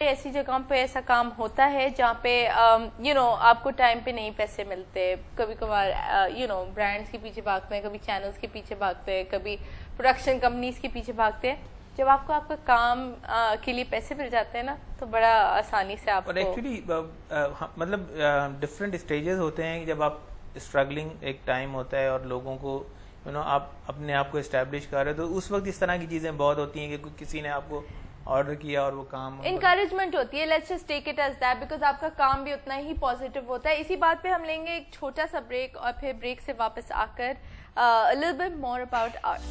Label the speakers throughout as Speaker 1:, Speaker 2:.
Speaker 1: ایسی جگہوں پہ ایسا کام ہوتا ہے جہاں پہ آپ کو ٹائم پہ نہیں پیسے ملتے, کبھی کبھار برانڈس کے پیچھے بھاگتے ہیں, کبھی چینلز کے پیچھے بھاگتے ہیں, کبھی پروڈکشن کمپنیز کے پیچھے بھاگتے ہیں. جب آپ کو آپ کا کام کے لیے پیسے مل جاتے ہیں نا تو بڑا آسانی سے آپ کو.
Speaker 2: اور ایکچولی مطلب ڈفرینٹ اسٹیجز ہوتے ہیں. جب آپ اسٹرگلنگ ایک ٹائم ہوتا ہے اور لوگوں کو آپ اپنے آپ کو اسٹیبلش کر رہے ہیں, تو اس وقت اس طرح کی چیزیں بہت ہوتی ہیں کہ کسی نے آپ کو آرڈر کیا اور وہ کام
Speaker 1: انکریجمنٹ ہوتی ہے. Let's just take it as that, because آپ کا کام بھی اتنا ہی پازیٹیو ہوتا ہے. اسی بات پہ ہم لیں گے ایک چھوٹا سا بریک, اور پھر بریک سے واپس آ کر a little bit more about art.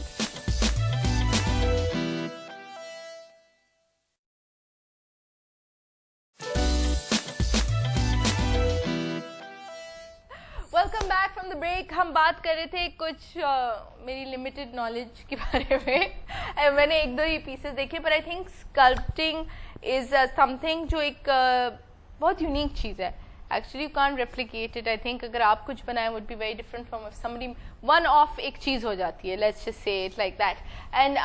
Speaker 1: Welcome back from the break. ہم بات کر رہے تھے کچھ میری لمیٹڈ نالج کے بارے میں. میں نے ایک دو ہی پیسز دیکھے, پر I think اسکلپٹنگ is some thing جو ایک بہت یونیک چیز ہے. Actually you can't replicate it. I think اگر آپ کچھ بنائیں would be very different from somebody. One of ایک چیز ہو جاتی ہے, let's just say it like that. And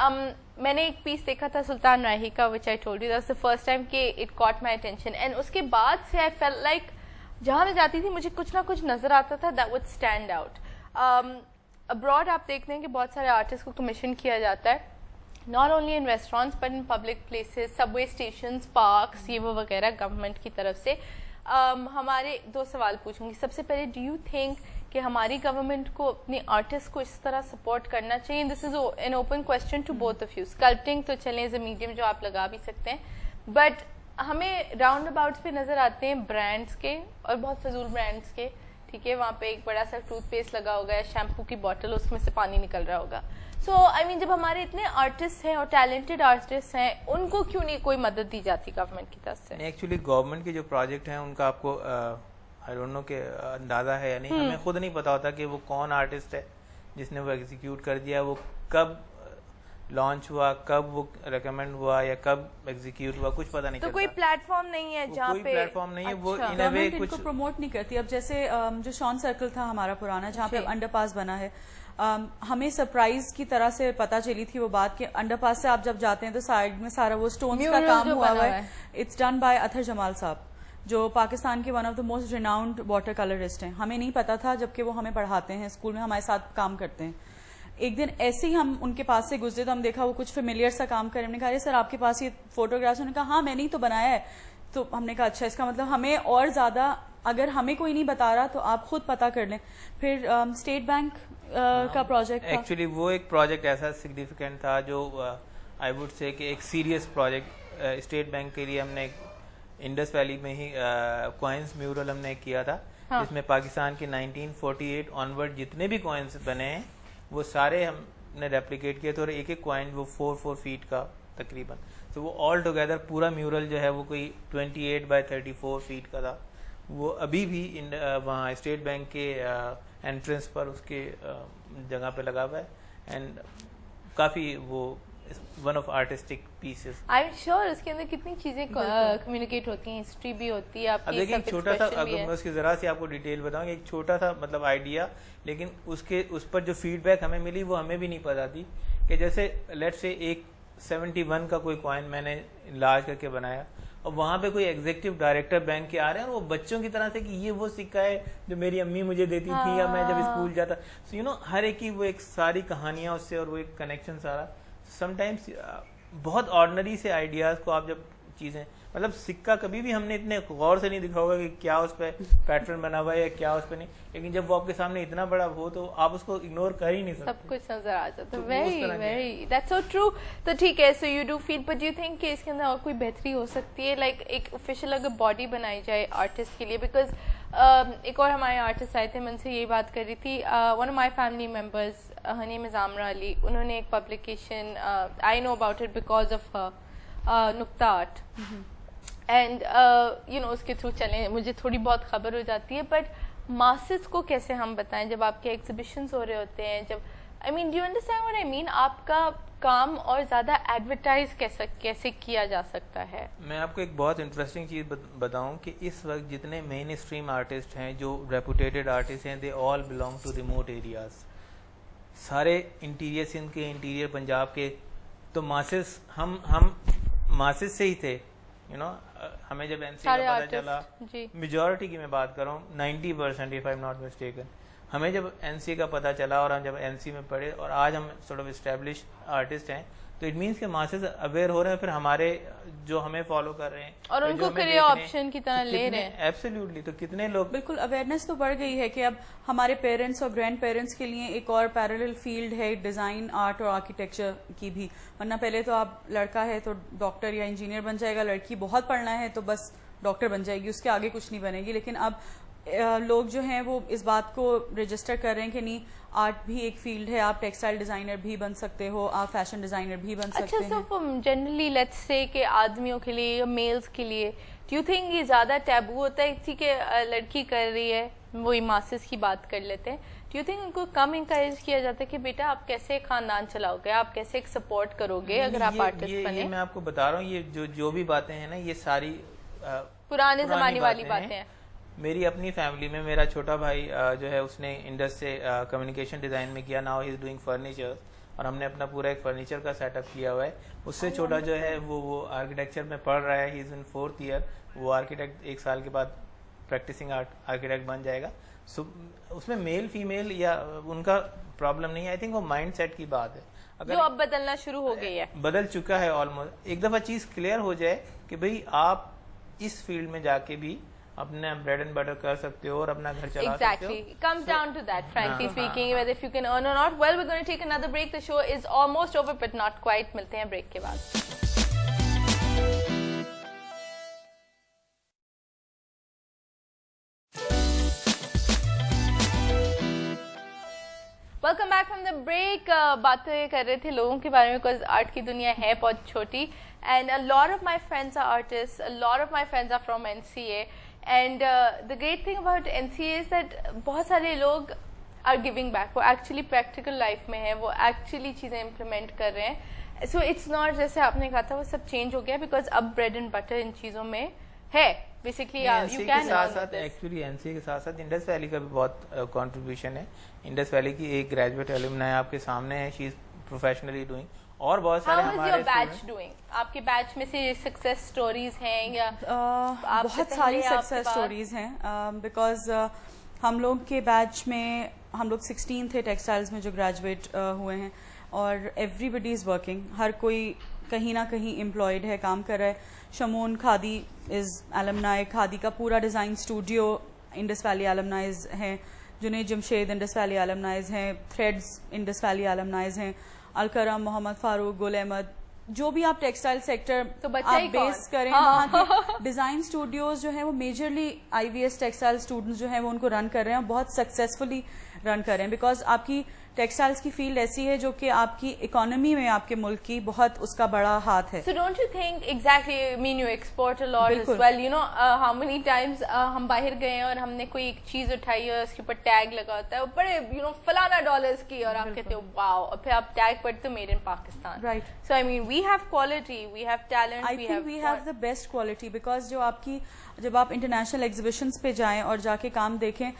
Speaker 1: میں نے ایک پیس دیکھا تھا سلطان راہی کا, which I told you that's the first time کہ it caught my attention. And اس کے بعد سے آئی فیل لائک جہاں میں جاتی تھی مجھے کچھ نہ کچھ نظر آتا تھا that would stand out. Abroad آپ دیکھتے ہیں کہ بہت سارے آرٹسٹ کو کمیشن کیا جاتا ہے, not only in restaurants but in public places, sub way stations, parks, یہ وہ وغیرہ, گورنمنٹ کی طرف سے. ہمارے دو سوال پوچھوں گی. سب سے پہلے, ڈو یو تھنک کہ ہماری گورنمنٹ کو اپنے آرٹسٹ کو اس طرح سپورٹ کرنا چاہیے؟ This is an open question to both of you. Sculpting تو چلیں ایز اے میڈیم جو آپ لگا بھی سکتے ہیں, بٹ ہمیں راؤنڈ اباؤٹس پہ نظر آتے ہیں برانڈس کے, اور بہت فضول برانڈس کے. ٹھیک ہے, وہاں پہ ایک بڑا سا ٹوتھ پیسٹ لگا ہوگا یا شیمپو کی بوٹل, اس میں سے پانی نکل رہا ہوگا. سو آئی مین جب ہمارے اتنے آرٹسٹ ہیں اور ٹیلنٹڈ آرٹسٹ ہیں, ان کو کیوں نہیں کوئی مدد دی جاتی گورنمنٹ کی طرف سے؟
Speaker 2: ایکچولی گورنمنٹ کے جو پروجیکٹ ہیں ان کا آپ کو آئی ڈونٹ نو کہ اندازہ ہے یا نہیں, ہمیں خود نہیں پتا ہوتا کہ وہ کون آرٹسٹ ہے جس نے وہ ایگزیکیوٹ کر دیا, وہ کب لانچ ہوا, کب وہ ریکمینڈ ہوا, یا کب ایگزیکیوٹ ہوا, کچھ پتہ نہیں چلتا.
Speaker 1: تو کوئی پلیٹ فارم نہیں ہے جہاں پہ,
Speaker 2: کوئی پلیٹ فارم نہیں ہے, وہ ان اے وے کچھ
Speaker 3: پروموٹ نہیں کرتی. اب جیسے جو شان سرکل تھا ہمارا پرانا, جہاں پہ انڈر پاس بنا ہے, ہمیں سرپرائز کی طرح سے پتا چلی تھی وہ بات کہ انڈر پاس سے آپ جب جاتے ہیں تو سائڈ میں سارا وہ سٹونز کا کام ہوا ہوا ہے. It's done by Athar Jamal Sahab, جو پاکستان کے one of the most renowned water colourist ہیں. ہمیں نہیں پتا تھا, جبکہ وہ ہمیں پڑھاتے ہیں اسکول میں, ہمارے ساتھ کام کرتے ہیں. ایک دن ایسے ہی ہم ان کے پاس سے گزرے تو ہم دیکھا وہ کچھ فیملیئر سا کام کر رہے. ہم نے کہا سر آپ کے پاس یہ فوٹوگرافس؟ انہوں نے کہا ہاں میں نے ہی تو بنایا ہے. تو ہم نے کہا اچھا, اس کا مطلب ہمیں اور زیادہ, اگر ہمیں کوئی نہیں بتا رہا تو آپ خود پتا کر لیں. پھر اسٹیٹ بینک کا پروجیکٹ,
Speaker 2: ایکچولی وہ ایک پروجیکٹ ایسا سگنیفیکینٹ تھا جو آئی وڈ سے کہ ایک سیریس پروجیکٹ اسٹیٹ بینک کے لیے ہم نے انڈس ویلی میں ہی کوائنس میورل ہم نے کیا تھا, جس میں پاکستان کے 1948 آنورڈ جتنے بھی کوائنس بنے ہیں وہ سارے ہم نے ریپلیکیٹ کیا تھے, اور ایک ایک کوائن وہ 4 فیٹ کا تقریباً. تو وہ آل ٹوگیدر پورا میورل جو ہے وہ کوئی 28 بائی 34 فیٹ کا تھا. وہ ابھی بھی وہاں اسٹیٹ بینک کے انٹرنس پر اس کے جگہ پہ لگا ہوا ہے, اینڈ کافی وہ one of artistic pieces.
Speaker 1: I am sure اس کے اندر کتنی چیزیں کمیونیکیٹ ہوتی ہیں, ہسٹری بھی ہوتی ہے آپ کی.
Speaker 2: دیکھیں چھوٹا سا, اگر میں اس کی ذرا سی آپ کو ڈیٹیل بتاؤں, ایک چھوٹا سا مطلب آئیڈیا, لیکن اس پر جو فیڈ بیک ہمیں ملی وہ ہمیں بھی نہیں پتا تھی. کہ جیسے لیٹ سے ایک 71 کا کوئی کوائن میں نے لارج کر کے بنایا, اور وہاں پہ کوئی ایگزیکٹو ڈائریکٹر بینک کے آ رہے ہیں, اور وہ بچوں کی طرح سے کہ یہ وہ سکہ ہے جو میری امی مجھے دیتی تھی یا میں جب اسکول جاتا. سو ہر ایک کی وہ ایک ساری کہانیاں اس سے, اور وہ ایک کنیکشن سارا. سم ٹائمس بہت آرڈنری سے آئیڈیاز کو آپ جب چیزیں, مطلب سکہ کبھی بھی ہم نے اتنے غور سے نہیں دکھا ہوگا کہ کیا اس پہ پیٹرن بنا ہوا ہے یا کیا اس پہ نہیں, لیکن جب وہ آپ کے سامنے اتنا بڑا ہو تو آپ اس کو اگنور کر ہی نہیں سکتے,
Speaker 1: سب کچھ نظر آ جاتا ہے. Very that's so true. تو ٹھیک ہے, so you do feel, but you think کہ اس کے اندر اور کوئی بہتری ہو سکتی ہے, لائک ایک آفیشیل اگر باڈی بنائی جائے آرٹسٹ کے لیے؟ بیکاز ایک اور ہمارے آرٹسٹ آئے تھے, میں ان سے یہی بات کر رہی تھی. One of my family members, her name is Amra Ali, انہوں نے ایک publication, I know about it because of her, نقطہ آرٹ, اینڈ اس کے تھرو چلیں مجھے تھوڑی بہت خبر ہو جاتی ہے. بٹ ماسز کو کیسے ہم بتائیں جب آپ کے ایگزیبیشنز ہو رہے ہوتے ہیں, جب I mean do you understand what I mean, آپ کا کام اور زیادہ ایڈورٹائز کیسے کیا جا سکتا ہے؟
Speaker 2: میں آپ کو ایک بہت انٹرسٹنگ چیز بتاؤں کہ اس وقت جتنے مین اسٹریم آرٹسٹ ہیں, جو ریپوٹیڈ آرٹسٹ ہیں, دے آل بلانگ ٹو ریموٹ ایریاز. سارے انٹیریئر سندھ کے, انٹیریئر پنجاب کے. تو ماسز ہم ماسز سے ہی تھے, ہمیں جب این سی کا پتا چلا,
Speaker 1: جی
Speaker 2: میجورٹی کی میں بات کروں 90% if I am not mistaken, ہمیں جب این سی کا پتا چلا اور ہم جب این سی میں پڑھے اور آج ہم سورٹ آف اسٹیبلش آرٹسٹ ہیں, تو اٹ مینس کہ ماسز اویئر ہو رہے ہیں, پھر ہمارے جو ہمیں فالو کر رہے ہیں
Speaker 1: اور ان کو کریئر آپشن کی طرح لے رہے ہیں.
Speaker 2: ایبسلیوٹلی. تو کتنے لوگ
Speaker 3: بالکل اویئرنیس تو بڑھ گئی ہے کہ اب ہمارے پیرنٹس اور گرینڈ پیرنٹس کے لیے ایک اور پیرلل فیلڈ ہے ڈیزائن, آرٹ اور آرکیٹیکچر کی بھی. ورنہ پہلے تو آپ لڑکا ہے تو ڈاکٹر یا انجینئر بن جائے گا, لڑکی بہت پڑھنا ہے تو بس ڈاکٹر بن جائے گی, اس کے آگے کچھ نہیں بنے گی. لیکن اب لوگ جو ہیں وہ اس بات کو رجسٹر کر رہے ہیں کہ نہیں, آرٹ بھی ایک فیلڈ ہے, آپ ٹیکسٹائل ڈیزائنر بھی بن سکتے ہو, آپ فیشن ڈیزائنر بھی بن سکتے ہیں.
Speaker 1: اچھا, سو جنرلی لیٹس سے کہ آدمیوں کے لیے یا میلز کے لیے ڈو یو تھنک یہ زیادہ ٹیبو ہوتا ہے کسی کے لڑکی کر رہی ہے, وہی ماسٹرز کی بات کر لیتے ہیں, ڈو یو تھنک ان کو کم انکریج کیا جاتا ہے کہ بیٹا آپ کیسے خاندان چلاؤ گے, آپ کیسے ایک سپورٹ کرو گے اگر آپ آرٹسٹ بنے؟
Speaker 2: میں آپ کو بتا رہا ہوں, یہ جو بھی باتیں ہیں نا, یہ ساری
Speaker 1: پرانے زمانے والی باتیں ہیں.
Speaker 2: میری اپنی فیملی میں میرا چھوٹا بھائی جو ہے اس نے انڈس سے کمیونیکیشن ڈیزائن میں کیا, now he is doing furniture, اور ہم نے اپنا پورا ایک فرنیچر کا سیٹ اپ کیا ہوا ہے. اس سے چھوٹا جو ہے وہ آرکیٹیکچر میں پڑھ رہا ہے, ہی از ان 4th ایئر. وہ آرکیٹیکٹ 1 سال کے بعد پریکٹسنگ آرکیٹیکٹ بن جائے گا. سو اس میں میل فیمیل یا ان کا پرابلم نہیں ہے, آئی تھنک وہ مائنڈ سیٹ کی بات ہے. اگر
Speaker 1: جو اب بدلنا شروع ہو گئی ہے,
Speaker 2: بدل چکا ہے آلموسٹ. ایک دفعہ چیز کلیئر ہو جائے کہ بھئی آپ اس فیلڈ میں جا کے بھی اپنا بریڈ اینڈ بٹر کر سکتے ہو اور اپنا گھر چلا سکتے ہو.
Speaker 1: Exactly. Comes down to that, frankly speaking, whether if you can earn or not. Well, we're going to take another break. The show is almost over, but not quite. ملتے ہیں break کے بعد. Welcome back from the break. باتیں کر رہے تھے لوگوں کے بارے میں, بیکاز آرٹ کی دنیا ہے بہت چھوٹی, and a lot of my friends are artists, a lot of my friends are from NCA, and the great thing about NCA is that بہت سارے لوگ are giving back. وہ ایکچولی پریکٹیکل لائف میں ہیں, وہ ایکچولی چیزیں implement کر رہے ہیں. سو اٹس ناٹ جیسے آپ نے کہا تھا وہ سب چینج ہو گیا, بیکاز اب بریڈ اینڈ بٹر ان چیزوں میں ہے. Basically you can
Speaker 2: actually N C کے ساتھ ساتھ انڈس ویلی کا بھی بہت کنٹریبیوشن ہے. انڈس ویلی کی ایک گریجویٹ ایلومنائی آپ کے سامنے ہے, شی از پروفیشنلی ڈوئنگ, اور بہت سارے ہمارے
Speaker 1: بیچ ڈوئنگ. آپ کے بیچ میں سے سکسیس سٹوریز ہیں یا
Speaker 3: بہت ساری سکسیس سٹوریز ہیں, بیکاز ہم لوگ کے بیچ میں ہم لوگ 16 تھے ٹیکسٹائلز میں جو گریجویٹ ہوئے ہیں, اور ایوری بڈی از ورکنگ, ہر کوئی کہیں نہ کہیں امپلائڈ ہے, کام کر رہا ہے. شمون کھادی از ایلمنائی, کھادی کا پورا ڈیزائن اسٹوڈیو انڈس ویلی ایلمنائز ہیں. جنید جمشید انڈس ویلی ایلمنائز ہیں. تھریڈز انڈس ویلی ایلمنائز ہیں. الکرم, محمد فاروق, گل احمد, جو بھی آپ ٹیکسٹائل سیکٹر آپ بیس کریں, وہاں کے ڈیزائن اسٹوڈیوز جو ہیں وہ میجرلی IVS ٹیکسٹائل اسٹوڈنٹس جو ہیں وہ ان کو رن کر رہے ہیں, بہت سکسیزفلی رن کر رہے ہیں. بیکاز آپ کی ٹیکسٹائلز کی فیلڈ ایسی ہے جو کہ آپ کی اکانومی میں آپ کے ملک کی بہت اس کا بڑا ہاتھ ہے.
Speaker 1: So don't you think exactly, I mean you export a lot as well, you know how many times ہم باہر گئے ہیں اور ہم نے کوئی ایک چیز اٹھائی ہے, اس کے اوپر ٹیگ لگا ہوتا ہے بڑے فلانا ڈالرز کی, اور آپ کہتے ہو واو, اور پھر آپ ٹیگ پڑھتے who made in Pakistan.
Speaker 3: Right.
Speaker 1: So I mean we have quality, we have talent,
Speaker 3: I think we have the best quality, because جو آپ کی جب آپ انٹرنیشنل ایگزیبیشنز پہ جائیں اور جا کے کام دیکھیں,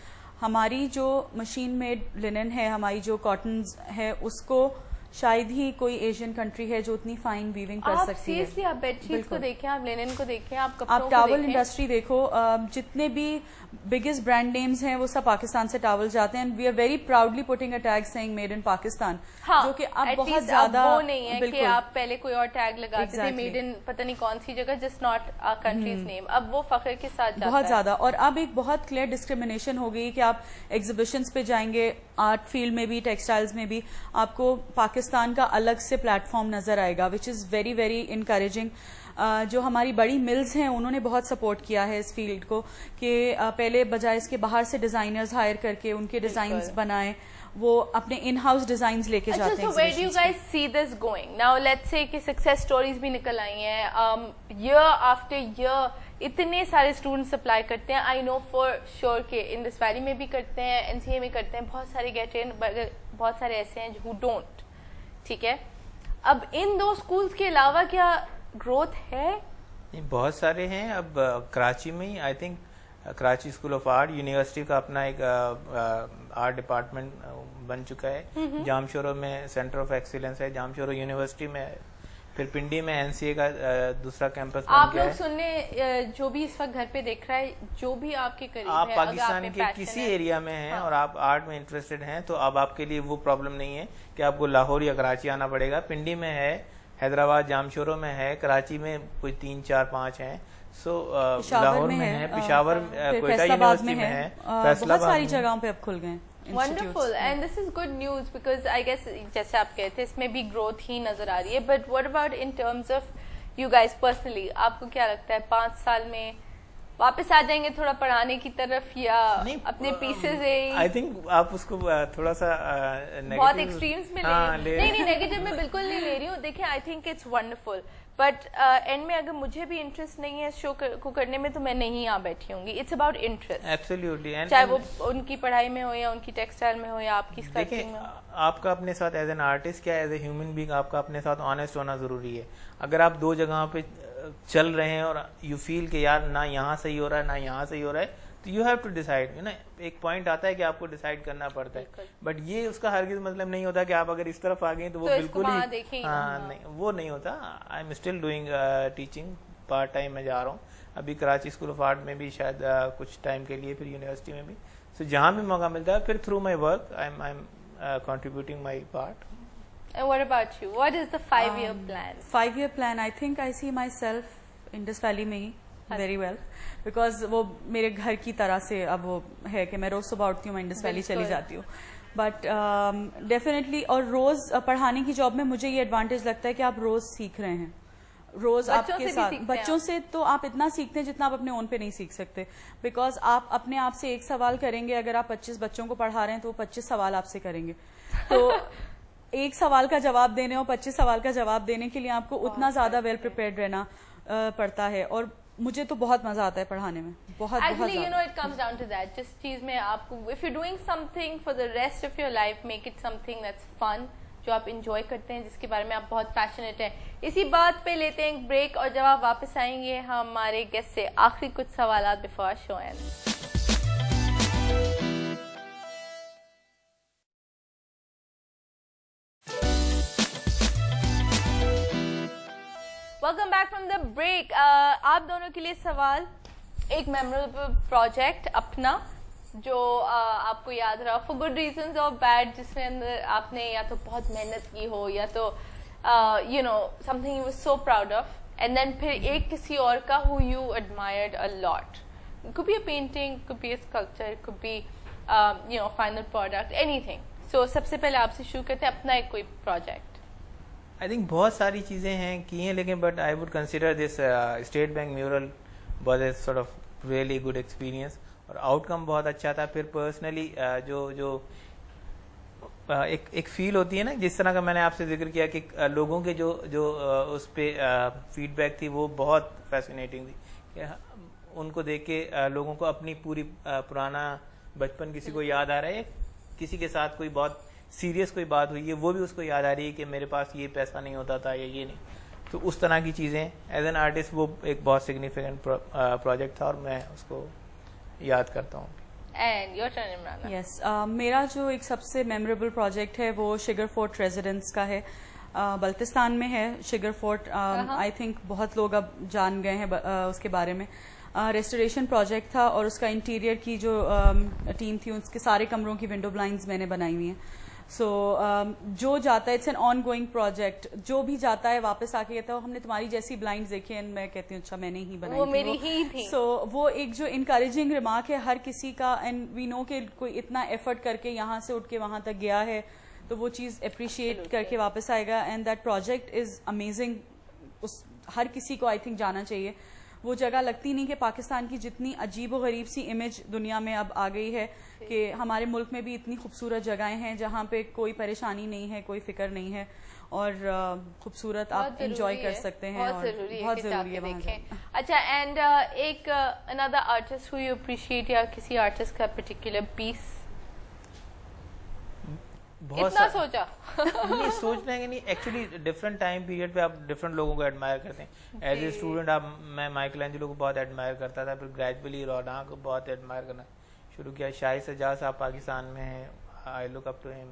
Speaker 3: ہماری جو مشین میڈ لنن ہے, ہماری جو کاٹنز ہے, اس کو شاید ہی کوئی ایشین کنٹری ہے جو اتنی فائن ویونگ کر سکتی ہے.
Speaker 1: سیریسلی آپ بیڈ شیٹس کو دیکھیں, آپ لینن کو دیکھیں, آپ کپڑوں کو
Speaker 3: ٹاول
Speaker 1: دیکھیں,
Speaker 3: انڈسٹری دیکھو, جتنے بھی بگیسٹ برانڈ نیمز ہیں وہ سب پاکستان سے ٹاول جاتے ہیں. We are very proudly putting a tag saying made in Pakistan, جو کہ اب بہت زیادہ
Speaker 1: وہ نہیں ہے کہ آپ پہلے کوئی اور ٹیگ لگاتے تھے میڈ ان پتہ نہیں کون سی جگہ, جسٹ ناٹ آور کنٹریز نیم. اب وہ فخر کے ساتھ جاتا ہے
Speaker 3: بہت زیادہ. اور اب ایک بہت کلیئر ڈسکریمنیشن ہو گئی کہ آپ ایگزیبیشنز پہ جائیں گے, آرٹ فیلڈ میں بھی, ٹیکسٹائلز میں بھی, آپ کو پاکستان کا الگ سے پلیٹ فارم نظر آئے گا, وچ از ویری ویری انکریجنگ. جو ہماری بڑی ملز ہیں انہوں نے بہت سپورٹ کیا ہے اس فیلڈ کو, کہ پہلے بجائے اس کے باہر سے ڈیزائنرز ہائر کر کے ان کے ڈیزائنز بنائیں, وہ اپنے ان ہاؤس ڈیزائنز لے کے جاتے ہیں.
Speaker 1: So where do you guys see this going? Now let's say کہ سکسیس سٹوریز بھی نکل آئی ہیں, year after year اتنے سارے اسٹوڈنٹس اپلائی کرتے ہیں. آئی نو فار شیور کہ انڈس ویلی میں بھی کرتے ہیں, NCA میں کرتے ہیں, بہت سارے گیٹ ان, بہت سارے ایسے ہیں who don't. ٹھیک ہے, اب ان دو اسکولس کے علاوہ کیا گروتھ ہے؟
Speaker 2: بہت سارے ہیں. اب کراچی میں ہی I think Karachi School of Art University کا اپنا ایک آرٹ ڈپارٹمنٹ بن چکا ہے. جامشورو میں سینٹر آف ایکسیلنس ہے, جامشورو یونیورسٹی میں. پھر پنڈی میں NCA کا دوسرا کیمپس
Speaker 1: آپ
Speaker 2: بن گیا
Speaker 1: لوگ
Speaker 2: ہے.
Speaker 1: سننے جو بھی اس وقت گھر پہ دیکھ رہا ہے جو بھی آپ کے قریب
Speaker 2: آپ
Speaker 1: ہے
Speaker 2: پاکستان کے کسی ایریا میں ہیں اور آپ آرٹ میں انٹرسٹڈ ہیں تو اب آپ کے لیے وہ پرابلم نہیں ہے کہ آپ کو لاہور یا کراچی آنا پڑے گا. پنڈی میں ہے, حیدرآباد جامشورو میں ہے, کراچی میں کوئی 3 4 5 ہیں, سو لاہور میں ہے, پشاور کوئٹہ یونیورسٹی میں ہے,
Speaker 3: بہت ساری جگہوں پہ اب کھل گئے.
Speaker 1: Wonderful, and this is good news because I guess جیسے آپ کہتے ہیں اس میں بھی growth ہی نظر آ رہی ہے. But what about in terms of you guys personally, آپ کو کیا لگتا ہے 5 سال میں واپس آ جائیں گے تھوڑا پڑھانے کی طرف یا اپنے پیسز
Speaker 2: آئی تھنک آپ اس کو تھوڑا سا
Speaker 1: بہت ایکسٹریمز میں لے رہی ہوں؟ نہیں نیگیٹو میں بالکل نہیں لے رہی ہوں. دیکھیں I think it's wonderful, but end میں اگر مجھے بھی انٹرسٹ نہیں ہے اس شو کو کرنے میں تو میں نہیں آ بیٹھی ہوں گی. اٹس اباؤٹ انٹرسٹ,
Speaker 2: ایبسلیوٹلی,
Speaker 1: چاہے وہ ان کی پڑھائی میں ہو یا ان کی ٹیکسٹائل میں ہو یا آپ کی اسکلپچنگ میں ہو.
Speaker 2: آپ کا اپنے ساتھ ایز این آرٹسٹ کیا ایز اے ہیومن بینگ آپ کا اپنے ساتھ آنےسٹ ہونا ضروری ہے. اگر آپ 2 جگہوں پہ چل رہے ہیں اور یو فیل کہ یار نہ یہاں صحیح ہو رہا ہے نہ یہاں صحیح ہو رہا ہے تو یو ہیو ٹو ڈیسائڈ, نا ایک پوائنٹ آتا ہے کہ آپ کو ڈیسائڈ کرنا پڑتا ہے. بٹ یہ اس کا ہرگز مطلب نہیں ہوتا کہ آپ اگر اس طرف آ گئے تو وہ بالکل ہی نہیں, وہ نہیں ہوتا. I am still doing teaching part time, میں جا رہا ہوں ابھی کراچی اسکول آف آرٹ میں بھی شاید کچھ ٹائم کے لیے, پھر یونیورسٹی میں بھی. سو جہاں بھی موقع ملتا ہے پھر through my work I am contributing my part.
Speaker 1: And what about you? What is the 5-year plan?
Speaker 3: 5-year plan, I think I see myself Indus Valley میں ہی very well because وہ میرے گھر کی طرح سے اب وہ ہے کہ میں روز صبح اٹھتی ہوں, میں انڈس ویلی چلی جاتی ہوں. بٹ ڈیفینیٹلی, اور روز پڑھانے کی جاب میں مجھے یہ ایڈوانٹیج لگتا ہے کہ آپ روز سیکھ رہے ہیں, روز آپ کے ساتھ بچوں سے تو آپ اتنا سیکھتے ہیں جتنا آپ اپنے اون پہ نہیں سیکھ سکتے, بیکاز آپ اپنے آپ سے ایک سوال کریں گے, اگر آپ 25 بچوں کو پڑھا رہے ہیں تو وہ 25 سوال آپ سے کریں گے. تو ایک سوال کا جواب دینے اور 25 سوال کا جواب دینے کے لیے آپ کو اتنا زیادہ ویل پریپیئرڈ رہنا پڑتا ہے. اور مجھے تو بہت مزہ آتا ہے پڑھانے میں, بہت
Speaker 1: Actually, you know, it comes down to that. جس چیز میں آپ کو, if you're doing something for the rest of your life, make it something that's fun, جو آپ انجوائے کرتے ہیں, جس کے بارے میں آپ بہت پیشنیٹ ہیں. اسی بات پہ لیتے ہیں ایک بریک, اور جب آپ واپس آئیں گے ہمارے گیسٹ سے آخری کچھ سوالات before show ends. Welcome back from the break. آپ دونوں کے لیے سوال, ایک میموریبل پروجیکٹ اپنا جو آپ کو یاد رہا فور گڈ ریزنز اور بیڈ, جس میں اندر آپ نے یا تو بہت محنت کی ہو یا تو you know something you was so proud of, and then پھر ایک کسی اور کا ہو you admired a lot. could be a painting, could be a sculpture, could be you know final product, anything. so سب سے پہلے آپ سے شروع کرتے ہیں اپنا ایک کوئی پروجیکٹ.
Speaker 2: آئی تھنک بہت ساری چیزیں ہیں کی ہیں, لیکن but I would consider this State Bank mural was a sort of really good experience, اور آؤٹ کم بہت اچھا تھا. پھر پرسنلی جو ایک فیل ہوتی ہے نا, جس طرح کا میں نے آپ سے ذکر کیا کہ لوگوں کے جو اس پہ فیڈ بیک تھی وہ بہت فیسینیٹنگ تھی, کہ ان کو دیکھ کے لوگوں کو اپنی پوری پرانا بچپن کسی کو یاد آ رہا ہے, کسی کے ساتھ کوئی بہت سیریس کوئی بات ہوئی ہے وہ بھی اس کو یاد آ رہی ہے کہ میرے پاس یہ پیسہ نہیں ہوتا تھا یا یہ نہیں. تو اس طرح کی چیزیں ایز این آرٹسٹ وہ ایک بہت سگنیفیکنٹ پروجیکٹ تھا, اور میں اس کو یاد کرتا ہوں.
Speaker 1: And your turn Imran.
Speaker 3: Yes, میرا جو ایک سب سے میموریبل پروجیکٹ ہے وہ شگر فورٹ ریزیڈنس کا ہے, بلتستان میں ہے شگر فورٹ. آئی تھنک بہت لوگ اب جان گئے ہیں اس کے بارے میں. ریسٹوریشن پروجیکٹ تھا, اور اس کا انٹیریئر کی جو ٹیم تھی اس کے سارے کمروں کی ونڈو بلائنڈز میں نے بنائی ہوئی ہیں. سو جو جاتا ہے it's an ongoing project, جو بھی جاتا ہے واپس آ کے کہتا ہے ہم نے تمہاری جیسی بلائنڈ دیکھی ہیں, میں کہتی ہوں اچھا میں نے ہی بنائی,
Speaker 1: وہ میری ہی تھی.
Speaker 3: سو وہ ایک جو انکریجنگ ریمارک ہے ہر کسی کا, اینڈ وی نو کہ کوئی اتنا ایفرٹ کر کے یہاں سے اٹھ کے وہاں تک گیا ہے تو وہ چیز اپریشیٹ کر کے واپس آئے گا. And that project is amazing, اس ہر کسی کو آئی تھنک جانا چاہیے. وہ جگہ لگتی نہیں کہ پاکستان کی جتنی عجیب و غریب سی امیج دنیا میں اب آ گئی ہے, کہ ہمارے ملک میں بھی اتنی خوبصورت جگہیں ہیں جہاں پہ کوئی پریشانی نہیں ہے, کوئی فکر نہیں ہے, اور خوبصورت آپ انجوائے کر سکتے ہیں.
Speaker 1: بہت ضروری ہے. اچھا, اینڈ ایک another artist who you appreciate, یا کسی آرٹسٹ کا پرٹیکولر پیس؟ اتنا سوچا
Speaker 2: نہیں, سوچنا ہے کہ نہیں, ایکچولی ڈفرنٹ ٹائم پیریڈ پہ آپ ڈفرنٹ لوگوں کو ایڈمائر کرتے ہیں. ایز اے اسٹوڈنٹ میں مائیکل اینجلو کو بہت ایڈمائر کرتا تھا, پھر گریجولی روڈان کو بہت ایڈمائر کرنا شروع کیا. شاہد سجاد صاحب پاکستان میں ہیں, آئی لک اپ ٹو ہم.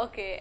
Speaker 1: Okay,